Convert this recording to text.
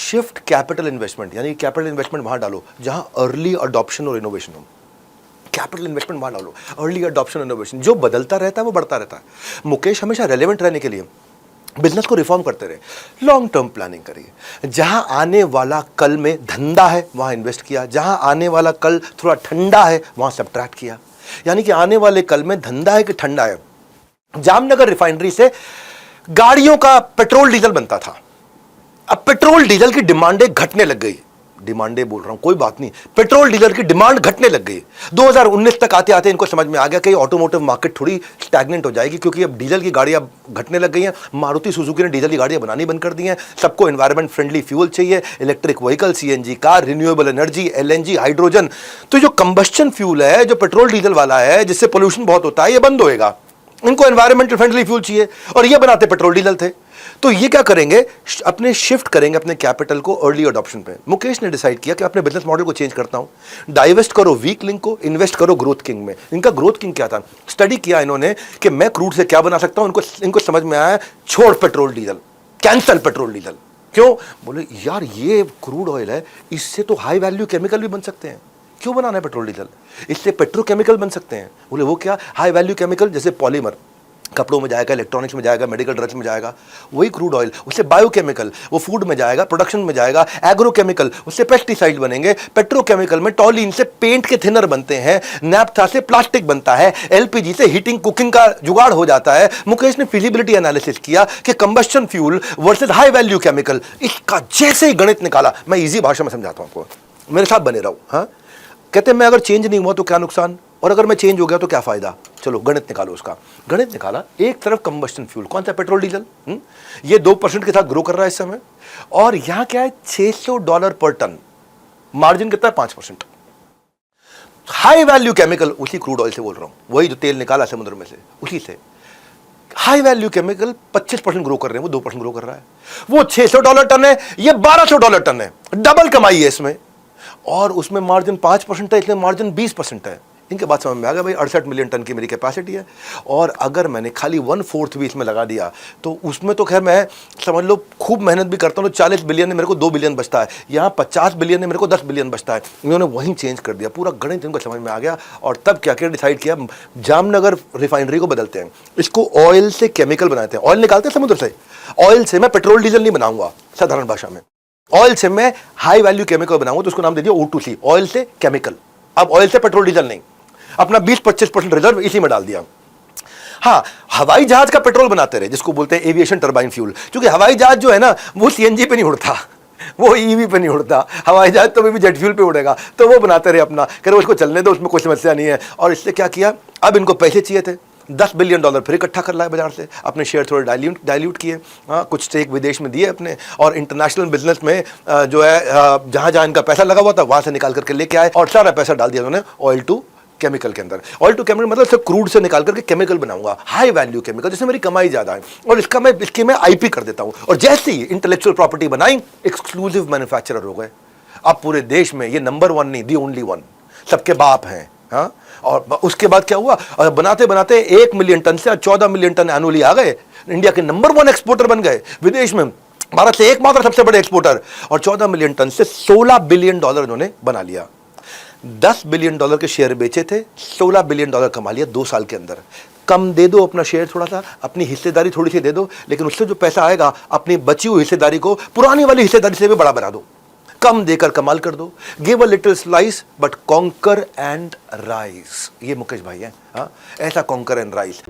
Shift capital investment, यानी capital investment वहां डालो जहां अर्ली अडॉप्शन और इनोवेशन हो। कैपिटल इन्वेस्टमेंट वहां डालो, अर्ली अडॉप्शन इनोवेशन, जो बदलता रहता है वो बढ़ता रहता है। मुकेश हमेशा रेलेवेंट रहने के लिए बिजनेस को रिफॉर्म करते रहे, लॉन्ग टर्म प्लानिंग करिए। जहां आने वाला कल में धंधा है वहां इन्वेस्ट किया, जहां आने वाला कल थोड़ा ठंडा है वहां सब्ट्रैक्ट किया। यानी कि आने वाले कल में धंधा है कि ठंडा है। जामनगर रिफाइनरी से गाड़ियों का पेट्रोल डीजल बनता था, अब पेट्रोल डीजल की डिमांडें घटने लग गई। डिमांडें बोल रहा हूं, कोई बात नहीं, पेट्रोल डीजल की डिमांड घटने लग गई। 2019 तक आते आते इनको समझ में आ गया कि ऑटोमोटिव मार्केट थोड़ी स्टैग्नेंट हो जाएगी, क्योंकि अब डीजल की गाड़ियां घटने लग गई हैं। मारुति सुजुकी ने डीजल की गाड़ियां बनानी बंद कर दी हैं। सबको एनवायरमेंट फ्रेंडली फ्यूल चाहिए, electric vehicle, CNG car, renewable energy, LNG, hydrogen. तो जो कंबस्शन फ्यूल है, जो पेट्रोल डीजल वाला है, जिससे पोल्यूशन बहुत होता है, ये बंद होएगा। इनको एनवायरमेंटल फ्रेंडली फ्यूल चाहिए, और ये बनाते पेट्रोल डीजल थे। तो ये क्या करेंगे, अपने शिफ्ट करेंगे अपने कैपिटल को अर्ली अडॉप्शन पे। मुकेश ने डिसाइड किया कि अपने बिजनेस मॉडल को चेंज करता हूं, डाइवेस्ट करो वीक लिंक को, इन्वेस्ट करो ग्रोथ किंग में। इनका ग्रोथ किंग क्या था, स्टडी किया इन्होंने कि मैं क्रूड से क्या बना सकता हूं। इनको समझ में आया, छोड़ petrol diesel, cancel petrol diesel. क्यों? बोले यार ये क्रूड ऑयल है, इससे तो हाई वैल्यू केमिकल भी बन सकते हैं, क्यों बनाना है पेट्रोल डीजल, इससे पेट्रोकेमिकल बन सकते हैं। बोले वो क्या, हाई वैल्यू केमिकल, जैसे पॉलीमर कपड़ों में जाएगा, इलेक्ट्रॉनिक्स में जाएगा, मेडिकल ड्रग्स में जाएगा, वही क्रूड ऑयल, उससे बायोकेमिकल, वो फूड में जाएगा, प्रोडक्शन में जाएगा, एग्रोकेमिकल, उससे पेस्टिसाइड बनेंगे, पेट्रोकेमिकल में टॉलिन से पेंट के थिनर बनते हैं, नैप्था से प्लास्टिक बनता है, एलपीजी से हीटिंग कुकिंग का जुगाड़ हो जाता है। मुकेश ने फिजिबिलिटी एनालिसिस किया कि combustion fuel versus high value chemical, इसका जैसे ही गणित निकाला, मैं इजी भाषा में समझाता हूं आपको, मेरे साथ बने रहो। हाँ, कहते हैं मैं अगर चेंज नहीं हुआ तो क्या नुकसान, और अगर मैं चेंज हो गया तो क्या फायदा। चलो गणित निकालो उसका। गणित निकाला, एक तरफ कंबस्शन फ्यूल, कौन सा, पेट्रोल डीजल, ये 2% के साथ ग्रो कर रहा है इस समय, और यहां क्या है, $600 पर टन, मार्जिन कितना है, 5%। हाई वैल्यू केमिकल, उसी क्रूड ऑयल से बोल रहा हूं, वही जो तेल निकाला समुद्र में से, उसी से हाई वैल्यू केमिकल 25% ग्रो कर रहे हैं, वो 2% ग्रो कर रहा है। वो $600 टन है, ये $1200 टन है, डबल कमाई है इसमें, और उसमें मार्जिन 5% है, इसलिए मार्जिन 20% है। इनके बात समझ में आ गया भाई, 68 मिलियन टन की मेरी कैपेसिटी है, और अगर मैंने खाली 1/4 भी इसमें लगा दिया तो उसमें तो खैर मैं समझ लो खूब मेहनत भी करता हूँ तो 40 बिलियन है, मेरे को 2 बिलियन बचता है, यहाँ 50 बिलियन है, मेरे को 10 बिलियन बचता है। इन्होंने वहीं चेंज कर दिया, पूरा गणित इनको समझ में आ गया, और तब क्या क्या डिसाइड किया, जामनगर रिफाइनरी को बदलते हैं, इसको ऑयल से केमिकल बनाते हैं, ऑयल निकालते हैं समुद्र से, ऑयल से मैं पेट्रोल डीजल नहीं बनाऊंगा, साधारण भाषा में ऑयल से मैं हाई वैल्यू केमिकल बनाऊंगा, तो उसको नाम दे दिया O2C, ऑयल से केमिकल। अब ऑयल से पेट्रोल डीजल नहीं, अपना 20-25% रिजर्व इसी में डाल दिया। हाँ, हवाई जहाज का पेट्रोल बनाते रहे, जिसको बोलते हैं एविएशन टरबाइन फ्यूल, क्योंकि हवाई जहाज जो है ना वो सीएनजी पे नहीं उड़ता, वो ईवी पे नहीं उड़ता, हवाई जहाज तो भी जेट फ्यूल पे उड़ेगा, तो वो बनाते रहे अपना, कह रहे उसको चलने दो, उसमें कोई समस्या नहीं है। और इससे क्या किया, अब इनको पैसे चाहिए थे, $10 बिलियन फिर इकट्ठा कर लाए बाजार से, अपने शेयर थोड़े डाइल्यूट किए, कुछ स्टेक विदेश में दिए अपने, और इंटरनेशनल बिजनेस में जो है जहां जहां इनका पैसा लगा हुआ था वहां से निकाल करके लेके आए, और सारा पैसा डाल दिया उन्होंने ऑयल टू केमिकल के अंदर। ऑयल टू केमिकल मतलब सिर्फ क्रूड से निकाल करके केमिकल बनाऊंगा, हाई वैल्यू केमिकल, जिससे मेरी कमाई ज्यादा है, और इसकी मैं आईपी कर देता हूं, और जैसे ही इंटेलेक्चुअल प्रॉपर्टी बनाई, एक्सक्लूसिव मैन्युफैक्चरर हो गए। अब पूरे देश में ये नंबर 1 नहीं, दी ओनली 1, सबके बाप हैं। हाँ, और उसके बाद क्या हुआ, बनाते बनाते 1 मिलियन टन से 14 मिलियन टन एनुअली आ गए, इंडिया के नंबर 1 एक्सपोर्टर बन गए विदेश में, भारत से एकमात्र सबसे बड़े एक्सपोर्टर, और 14 मिलियन टन से $16 बिलियन इन्होंने बना लिया। $10 बिलियन के शेयर बेचे थे, $16 बिलियन कमा लिया 2 साल के अंदर। कम दे दो अपना शेयर थोड़ा सा, अपनी हिस्सेदारी थोड़ी सी दे दो, लेकिन उससे जो पैसा आएगा अपनी बची हुई हिस्सेदारी को पुरानी वाली हिस्सेदारी से भी बड़ा बना दो, कम देकर कमाल कर दो। Give a little slice but conquer and rise, ये मुकेश भाई है। हाँ, ऐसा कॉन्कर एंड राइज।